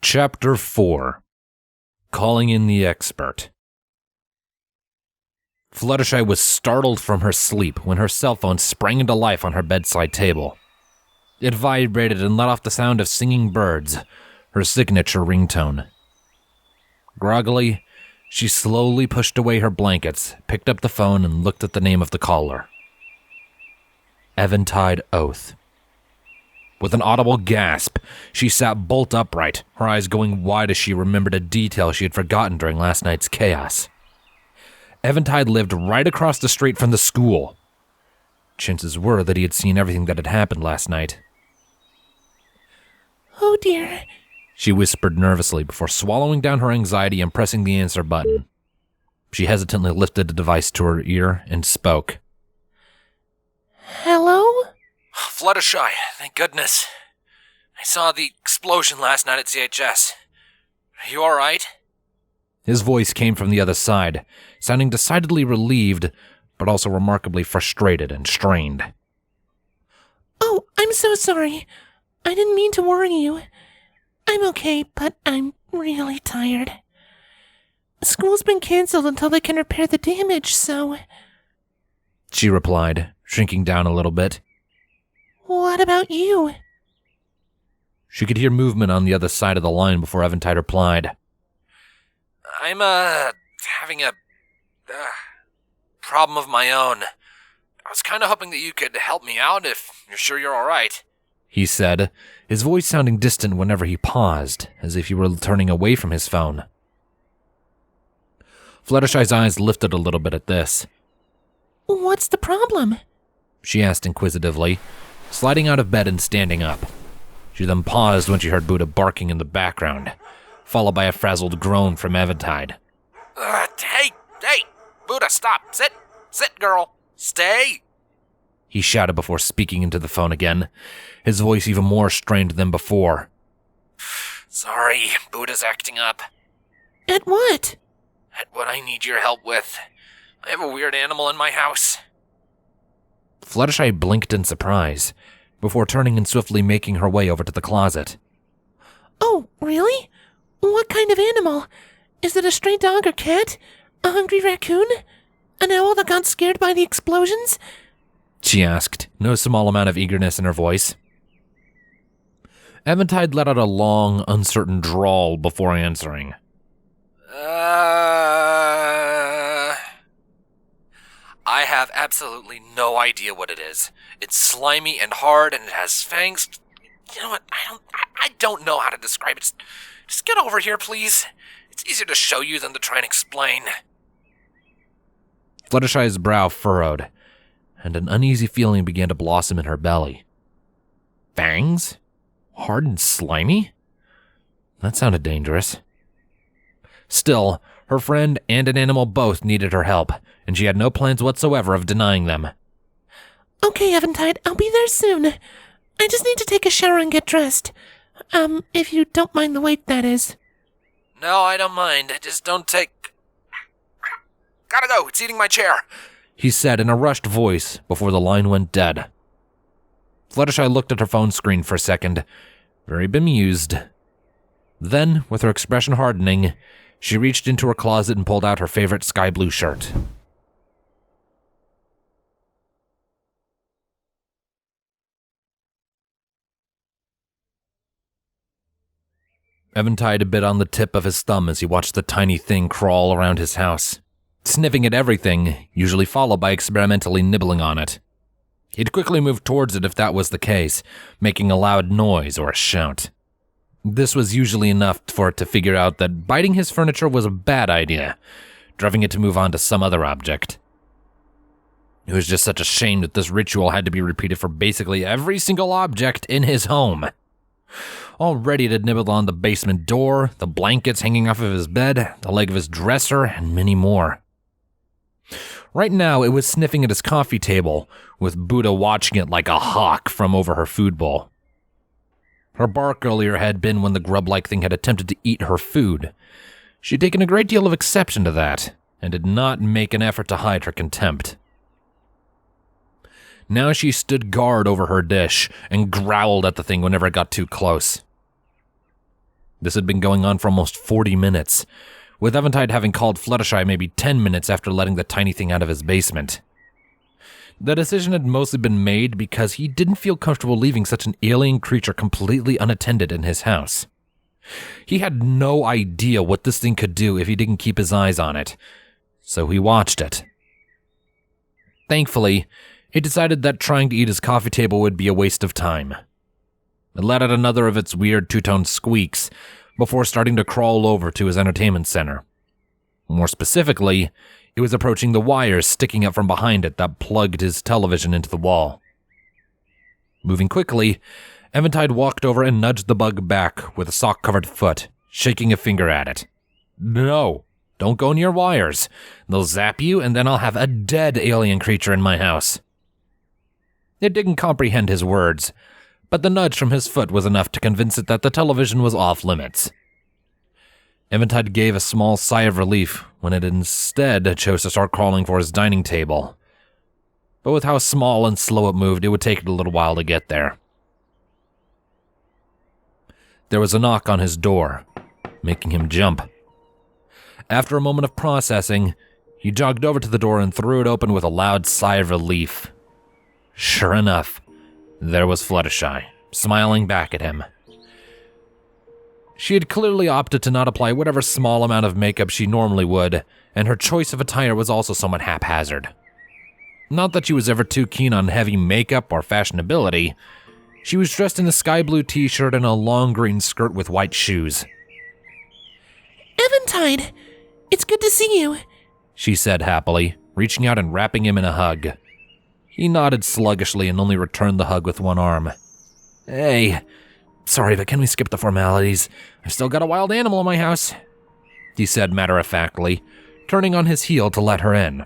Chapter 4. Calling in the Expert. Fluttershy was startled from her sleep when her cell phone sprang into life on her bedside table. It vibrated and let off the sound of singing birds, her signature ringtone. Groggily, she slowly pushed away her blankets, picked up the phone, and looked at the name of the caller. Eventide Oath. With an audible gasp, she sat bolt upright, her eyes going wide as she remembered a detail she had forgotten during last night's chaos. Eventide lived right across the street from the school. Chances were that he had seen everything that had happened last night. "Oh dear," she whispered nervously before swallowing down her anxiety and pressing the answer button. She hesitantly lifted the device to her ear and spoke. "Hello?" Fluttershy, thank goodness. I saw the explosion last night at CHS. Are you alright? His voice came from the other side, sounding decidedly relieved, but also remarkably frustrated and strained. "Oh, I'm so sorry. I didn't mean to worry you. I'm okay, but I'm really tired. School's been canceled until they can repair the damage, so..." She replied, shrinking down a little bit. "What about you?" She could hear movement on the other side of the line before Eventide replied. I'm, having a problem of my own. I was kind of hoping that you could help me out if you're sure you're alright," he said, his voice sounding distant whenever he paused, as if he were turning away from his phone. Fluttershy's eyes lifted a little bit at this. "What's the problem?" she asked inquisitively, sliding out of bed and standing up. She then paused when she heard Buddha barking in the background, followed by a frazzled groan from Eventide. Hey, Buddha, stop, sit, girl, stay!" he shouted before speaking into the phone again, his voice even more strained than before. "Sorry, Buddha's acting up. "At what?" At what I need your help with. I have a weird animal in my house." Fluttershy blinked in surprise, before turning and swiftly making her way over to the closet. "Oh, really? What kind of animal? Is it a stray dog or cat? A hungry raccoon? An owl that got scared by the explosions?" she asked, no small amount of eagerness in her voice. Eventide let out a long, uncertain drawl before answering. I have absolutely no idea what it is. It's slimy and hard, and it has fangs. You know what? I don't know how to describe it. Just get over here, please. It's easier to show you than to try and explain." Fluttershy's brow furrowed, and an uneasy feeling began to blossom in her belly. Fangs? Hard and slimy? That sounded dangerous. Still, her friend and an animal both needed her help, and she had no plans whatsoever of denying them. "Okay, Eventide, I'll be there soon. I just need to take a shower and get dressed. If you don't mind the wait, that is." "No, I don't mind. Just don't take... Gotta go, it's eating my chair," he said in a rushed voice before the line went dead. Fluttershy looked at her phone screen for a second, very bemused. Then, with her expression hardening, she reached into her closet and pulled out her favorite sky blue shirt. Eventide bit on the tip of his thumb as he watched the tiny thing crawl around his house, sniffing at everything, usually followed by experimentally nibbling on it. He'd quickly move towards it if that was the case, making a loud noise or a shout. This was usually enough for it to figure out that biting his furniture was a bad idea, driving it to move on to some other object. It was just such a shame that this ritual had to be repeated for basically every single object in his home. Already it had nibbled on the basement door, the blankets hanging off of his bed, the leg of his dresser, and many more. Right now, it was sniffing at his coffee table, with Buddha watching it like a hawk from over her food bowl. Her bark earlier had been when the grub-like thing had attempted to eat her food. She'd taken a great deal of exception to that, and did not make an effort to hide her contempt. Now she stood guard over her dish and growled at the thing whenever it got too close. This had been going on for almost 40 minutes, with Eventide having called Fluttershy maybe 10 minutes after letting the tiny thing out of his basement. The decision had mostly been made because he didn't feel comfortable leaving such an alien creature completely unattended in his house. He had no idea what this thing could do if he didn't keep his eyes on it, so he watched it. Thankfully, he decided that trying to eat his coffee table would be a waste of time. It let out another of its weird two-tone squeaks before starting to crawl over to his entertainment center. More specifically, it was approaching the wires sticking up from behind it that plugged his television into the wall. Moving quickly, Eventide walked over and nudged the bug back with a sock-covered foot, shaking a finger at it. "No, don't go near wires. They'll zap you, and then I'll have a dead alien creature in my house." It didn't comprehend his words, but the nudge from his foot was enough to convince it that the television was off limits. Eventide gave a small sigh of relief when it instead chose to start crawling for his dining table. But with how small and slow it moved, it would take it a little while to get there. There was a knock on his door, making him jump. After a moment of processing, he jogged over to the door and threw it open with a loud sigh of relief. Sure enough, there was Fluttershy, smiling back at him. She had clearly opted to not apply whatever small amount of makeup she normally would, and her choice of attire was also somewhat haphazard. Not that she was ever too keen on heavy makeup or fashionability. She was dressed in a sky blue t-shirt and a long green skirt with white shoes. Eventide, it's good to see you, she said happily, reaching out and wrapping him in a hug. He nodded sluggishly and only returned the hug with one arm. "Hey, sorry, but can we skip the formalities? I've still got a wild animal in my house," he said matter-of-factly, turning on his heel to let her in.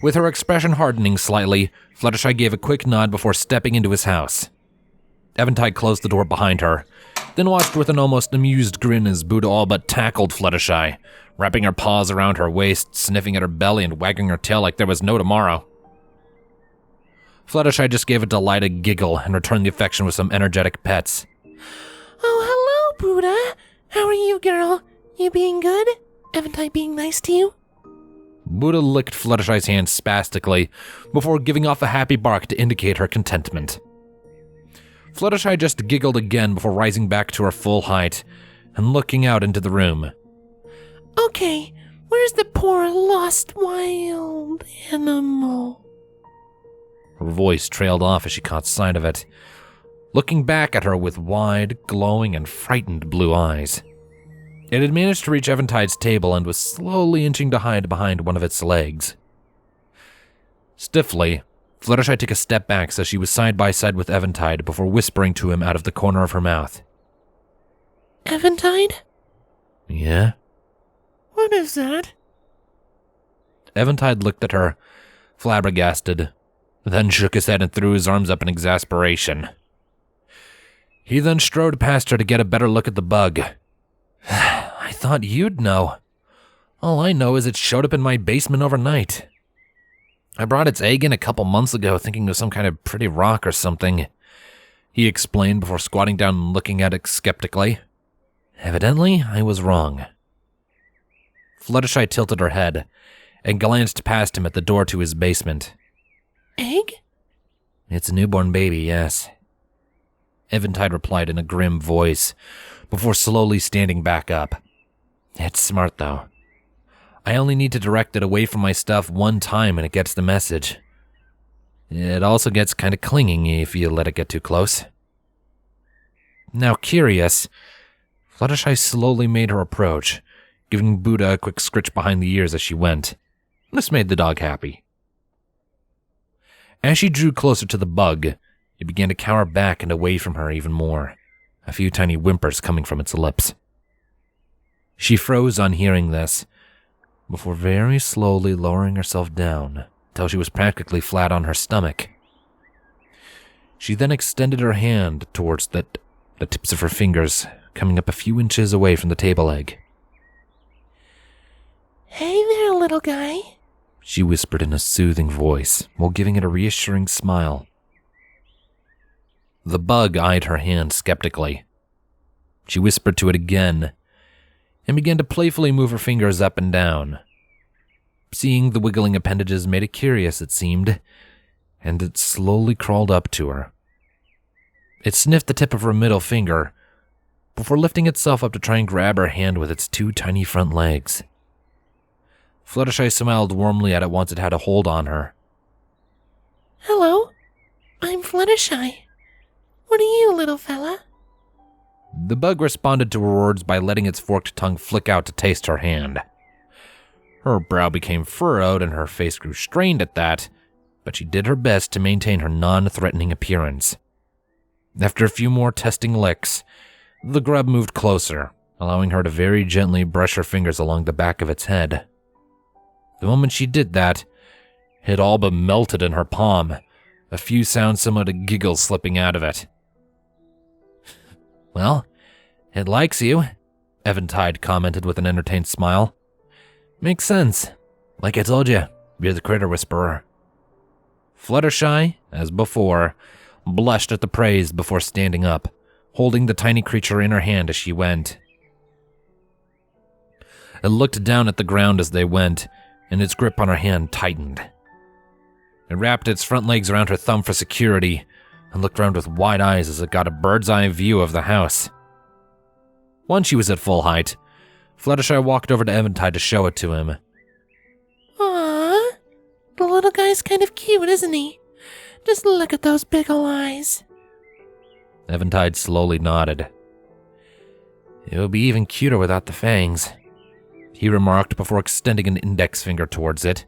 With her expression hardening slightly, Fluttershy gave a quick nod before stepping into his house. Eventide closed the door behind her, then watched with an almost amused grin as Buddha all but tackled Fluttershy, wrapping her paws around her waist, sniffing at her belly and wagging her tail like there was no tomorrow. Fluttershy just gave a delighted giggle and returned the affection with some energetic pets. "Oh, hello, Buddha. How are you, girl? You being good? Eventide being nice to you?" Buddha licked Fluttershy's hand spastically before giving off a happy bark to indicate her contentment. Fluttershy just giggled again before rising back to her full height and looking out into the room. "Okay, where's the poor lost wild animal?" Her voice trailed off as she caught sight of it, looking back at her with wide, glowing, and frightened blue eyes. It had managed to reach Eventide's table and was slowly inching to hide behind one of its legs. Stiffly, Fluttershy took a step back so she was side by side with Eventide before whispering to him out of the corner of her mouth. "Eventide? Yeah?" What is that?" Eventide looked at her, flabbergasted, then shook his head and threw his arms up in exasperation. He then strode past her to get a better look at the bug. "I thought you'd know. All I know is it showed up in my basement overnight. I brought its egg in a couple months ago thinking it was some kind of pretty rock or something," he explained before squatting down and looking at it skeptically. Evidently, I was wrong. Fluttershy tilted her head and glanced past him at the door to his basement. "Egg?" "It's a newborn baby, yes," Eventide replied in a grim voice before slowly standing back up. "It's smart, though. I only need to direct it away from my stuff one time and it gets the message. It also gets kind of clingy if you let it get too close." Now curious, Fluttershy slowly made her approach, giving Buddha a quick scritch behind the ears as she went. This made the dog happy. As she drew closer to the bug, it began to cower back and away from her even more, a few tiny whimpers coming from its lips. She froze on hearing this, before very slowly lowering herself down till she was practically flat on her stomach. She then extended her hand towards the tips of her fingers, coming up a few inches away from the table egg. "Hey there, little guy," she whispered in a soothing voice while giving it a reassuring smile. The bug eyed her hand skeptically. She whispered to it again, and began to playfully move her fingers up and down. Seeing the wiggling appendages made it curious, it seemed, and it slowly crawled up to her. It sniffed the tip of her middle finger, before lifting itself up to try and grab her hand with its two tiny front legs. Fluttershy smiled warmly at it once it had a hold on her. Hello, I'm Fluttershy. What are you, little fella? The bug responded to her words by letting its forked tongue flick out to taste her hand. Her brow became furrowed and her face grew strained at that, but she did her best to maintain her non-threatening appearance. After a few more testing licks, the grub moved closer, allowing her to very gently brush her fingers along the back of its head. The moment she did that, it all but melted in her palm, a few sounds similar to giggles slipping out of it. Well, it likes you, Eventide commented with an entertained smile. Makes sense. Like I told you, you're the critter whisperer. Fluttershy, as before, blushed at the praise before standing up, holding the tiny creature in her hand as she went. It looked down at the ground as they went, and its grip on her hand tightened. It wrapped its front legs around her thumb for security, and looked around with wide eyes as it got a bird's-eye view of the house. Once she was at full height, Fluttershy walked over to Eventide to show it to him. Aww, the little guy's kind of cute, isn't he? Just look at those big ol' eyes. Eventide slowly nodded. It would be even cuter without the fangs, he remarked before extending an index finger towards it.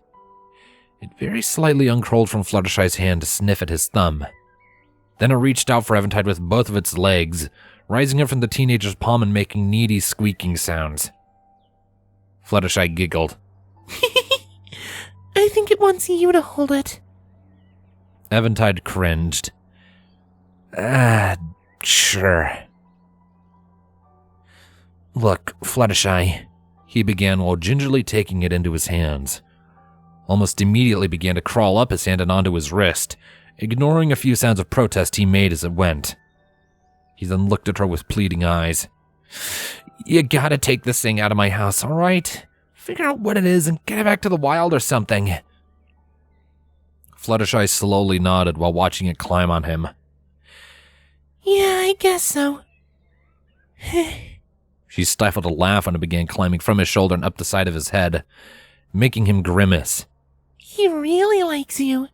It very slightly uncurled from Fluttershy's hand to sniff at his thumb. Then it reached out for Eventide with both of its legs, rising up from the teenager's palm and making needy squeaking sounds. Fluttershy giggled. I think it wants you to hold it. Eventide cringed. Sure. Look, Fluttershy, he began while gingerly taking it into his hands. Almost immediately began to crawl up his hand and onto his wrist, ignoring a few sounds of protest he made as it went. He then looked at her with pleading eyes. You gotta take this thing out of my house, alright? Figure out what it is and get it back to the wild or something. Fluttershy slowly nodded while watching it climb on him. Yeah, I guess so. She stifled a laugh when it began climbing from his shoulder and up the side of his head, making him grimace. He really likes you.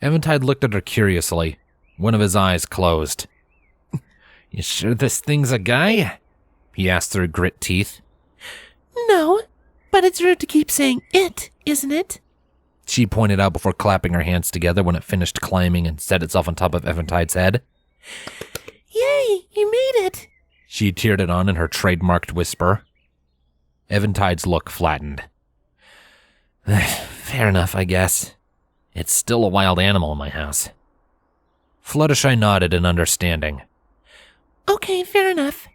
Eventide looked at her curiously. One of his eyes closed. You sure this thing's a guy? He asked through grit teeth. No, but it's rude to keep saying it, isn't it? She pointed out before clapping her hands together when it finished climbing and set itself on top of Eventide's head. Yay, you made it! She cheered it on in her trademarked whisper. Eventide's look flattened. Fair enough, I guess. It's still a wild animal in my house. Fluttershy nodded in understanding. Okay, fair enough.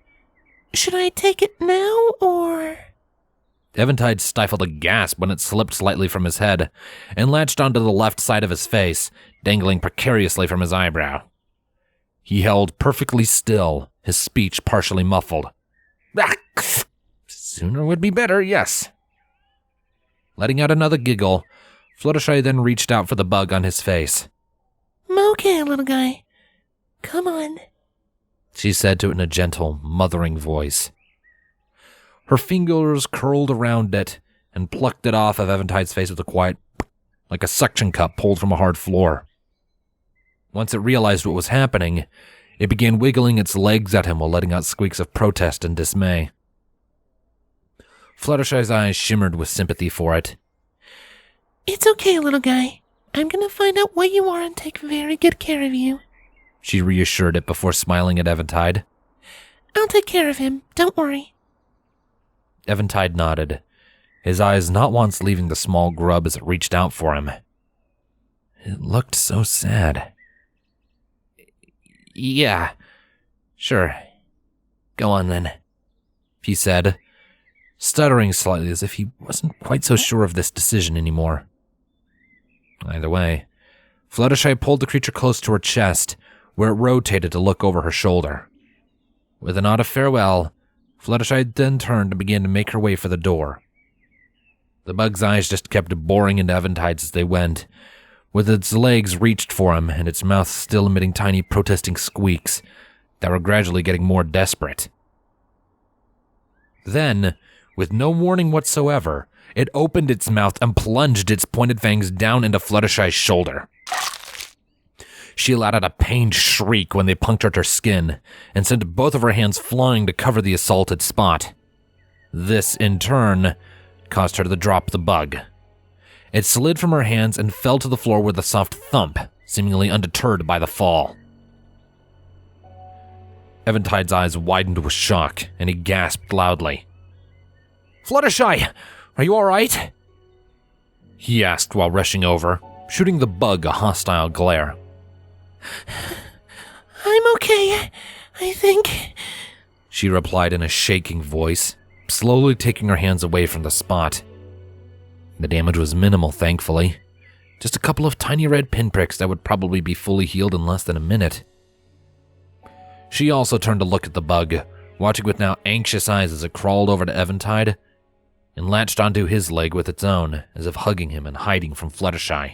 Should I take it now, or...? Eventide stifled a gasp when it slipped slightly from his head and latched onto the left side of his face, dangling precariously from his eyebrow. He held perfectly still, his speech partially muffled. Sooner would be better, yes. Letting out another giggle, Fluttershy then reached out for the bug on his face. Okay, little guy. Come on. She said to it in a gentle, mothering voice. Her fingers curled around it and plucked it off of Eventide's face with a quiet, like a suction cup pulled from a hard floor. Once it realized what was happening, it began wiggling its legs at him while letting out squeaks of protest and dismay. Fluttershy's eyes shimmered with sympathy for it. It's okay, little guy. I'm gonna find out what you are and take very good care of you. She reassured it before smiling at Eventide. I'll take care of him, don't worry. Eventide nodded, his eyes not once leaving the small grub as it reached out for him. It looked so sad. Yeah, sure. Go on then, he said, stuttering slightly as if he wasn't quite so sure of this decision anymore. Either way, Fluttershy pulled the creature close to her chest, where it rotated to look over her shoulder. With a nod of farewell, Fluttershy then turned and began to make her way for the door. The bug's eyes just kept boring into Eventide's as they went, with its legs reached for him and its mouth still emitting tiny protesting squeaks that were gradually getting more desperate. Then, with no warning whatsoever, it opened its mouth and plunged its pointed fangs down into Fluttershy's shoulder. She let out a pained shriek when they punctured her skin and sent both of her hands flying to cover the assaulted spot. This, in turn, caused her to drop the bug. It slid from her hands and fell to the floor with a soft thump, seemingly undeterred by the fall. Eventide's eyes widened with shock, and he gasped loudly. "Fluttershy, are you all right?" he asked while rushing over, shooting the bug a hostile glare. I'm okay, I think, she replied in a shaking voice, slowly taking her hands away from the spot. The damage was minimal, thankfully. Just a couple of tiny red pinpricks that would probably be fully healed in less than a minute. She also turned to look at the bug, watching with now anxious eyes as it crawled over to Eventide and latched onto his leg with its own, as if hugging him and hiding from Fluttershy.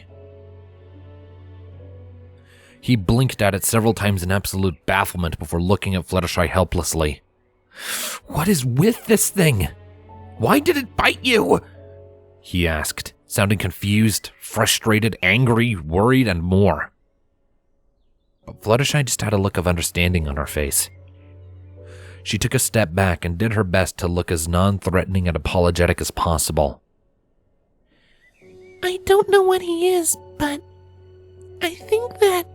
He blinked at it several times in absolute bafflement before looking at Fluttershy helplessly. "What is with this thing? Why did it bite you?" he asked, sounding confused, frustrated, angry, worried, and more. But Fluttershy just had a look of understanding on her face. She took a step back and did her best to look as non-threatening and apologetic as possible. I don't know what he is, but I think that...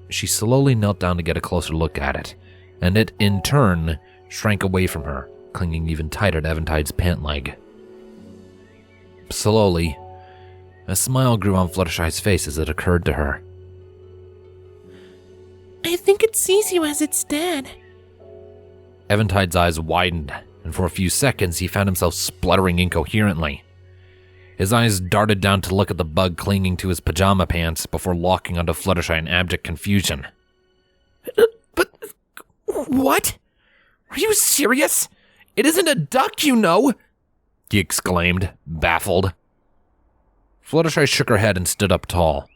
She slowly knelt down to get a closer look at it, and it, in turn, shrank away from her, clinging even tighter to Eventide's pant leg. Slowly, a smile grew on Fluttershy's face as it occurred to her. I think it sees you as its dad. Eventide's eyes widened, and for a few seconds he found himself spluttering incoherently. His eyes darted down to look at the bug clinging to his pajama pants before locking onto Fluttershy in abject confusion. But what? Are you serious? It isn't a duck, you know, he exclaimed, baffled. Fluttershy shook her head and stood up tall.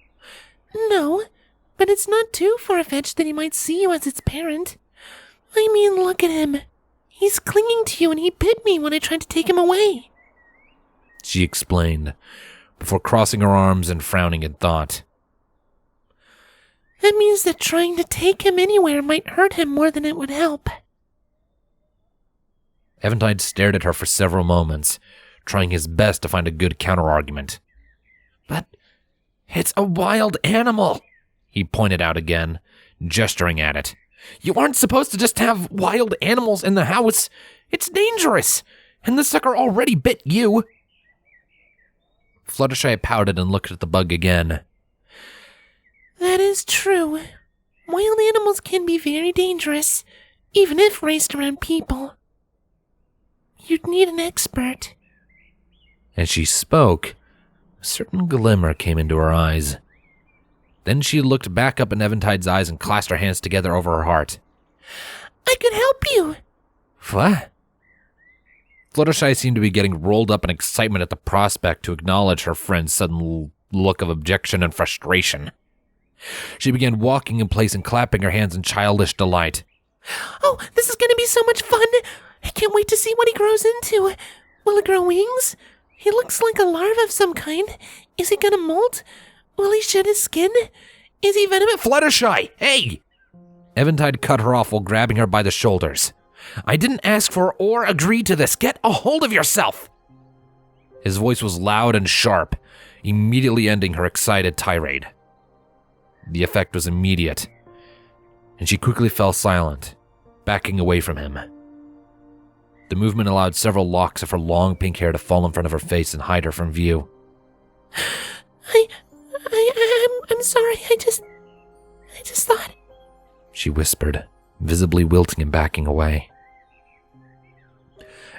No, but it's not too far-fetched that he might see you as its parent. I mean, look at him. He's clinging to you and he bit me when I tried to take him away, she explained, before crossing her arms and frowning in thought. That means that trying to take him anywhere might hurt him more than it would help. Eventide stared at her for several moments, trying his best to find a good counterargument. But it's a wild animal, he pointed out again, gesturing at it. You aren't supposed to just have wild animals in the house. It's dangerous, and the sucker already bit you. Fluttershy pouted and looked at the bug again. That is true. Wild animals can be very dangerous, even if raised around people. You'd need an expert. As she spoke, a certain glimmer came into her eyes. Then she looked back up in Eventide's eyes and clasped her hands together over her heart. I could help you. What? Fluttershy seemed to be getting rolled up in excitement at the prospect to acknowledge her friend's sudden look of objection and frustration. She began walking in place and clapping her hands in childish delight. Oh, this is going to be so much fun. I can't wait to see what he grows into. Will it grow wings? He looks like a larva of some kind. Is he going to molt? Will he shed his skin? Is he venomous? Fluttershy, hey! Eventide cut her off while grabbing her by the shoulders. I didn't ask for or agree to this. Get a hold of yourself! His voice was loud and sharp, immediately ending her excited tirade. The effect was immediate, and she quickly fell silent, backing away from him. The movement allowed several locks of her long pink hair to fall in front of her face and hide her from view. I'm sorry, I just thought... she whispered, visibly wilting and backing away.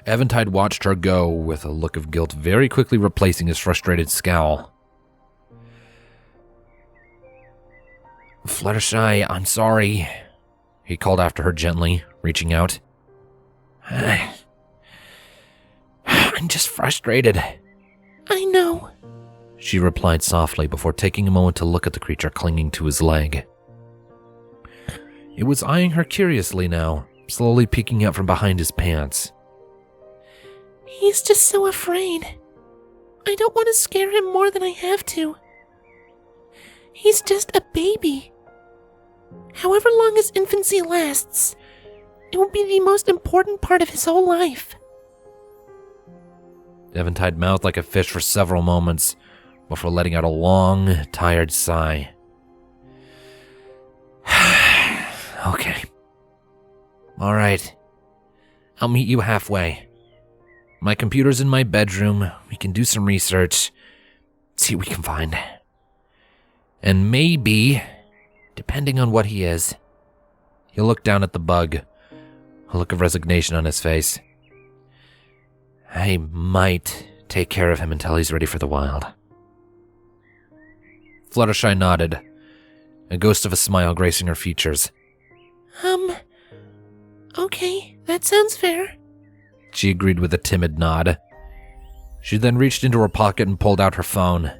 Eventide watched her go with a look of guilt very quickly replacing his frustrated scowl. Fluttershy, I'm sorry, he called after her gently, reaching out. I'm just frustrated, I know. she replied softly before taking a moment to look at the creature clinging to his leg. It was eyeing her curiously now, slowly peeking out from behind his pants. He's just so afraid. I don't want to scare him more than I have to. He's just a baby. However long his infancy lasts, it will be the most important part of his whole life. Eventide mouthed like a fish for several moments before letting out a long, tired sigh. Okay. All right. I'll meet you halfway. My computer's in my bedroom. We can do some research, see what we can find. And maybe, depending on what he is, he'll look down at the bug, a look of resignation on his face. I might take care of him until he's ready for the wild. Fluttershy nodded, a ghost of a smile gracing her features. Okay, that sounds fair. She agreed with a timid nod. She then reached into her pocket and pulled out her phone.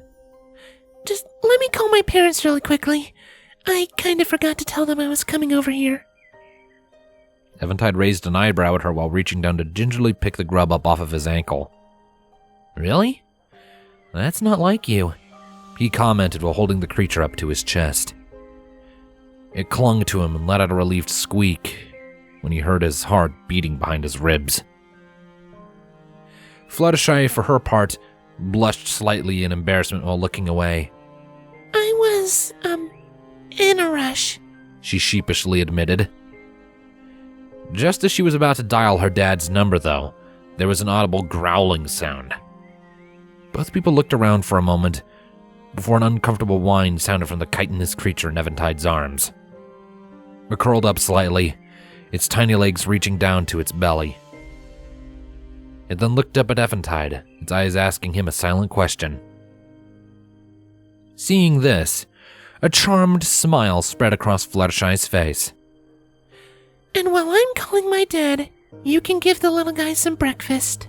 Just let me call my parents really quickly. I kind of forgot to tell them I was coming over here. Eventide raised an eyebrow at her while reaching down to gingerly pick the grub up off of his ankle. Really? That's not like you, he commented while holding the creature up to his chest. It clung to him and let out a relieved squeak when he heard his heart beating behind his ribs. Fluttershy, for her part, blushed slightly in embarrassment while looking away. I was, in a rush. She sheepishly admitted. Just as she was about to dial her dad's number, though, there was an audible growling sound. Both people looked around for a moment before an uncomfortable whine sounded from the chitinous creature in Eventide's arms. It curled up slightly, its tiny legs reaching down to its belly. It then looked up at Eventide, its eyes asking him a silent question. Seeing this, a charmed smile spread across Fluttershy's face. And while I'm calling my dad, you can give the little guy some breakfast.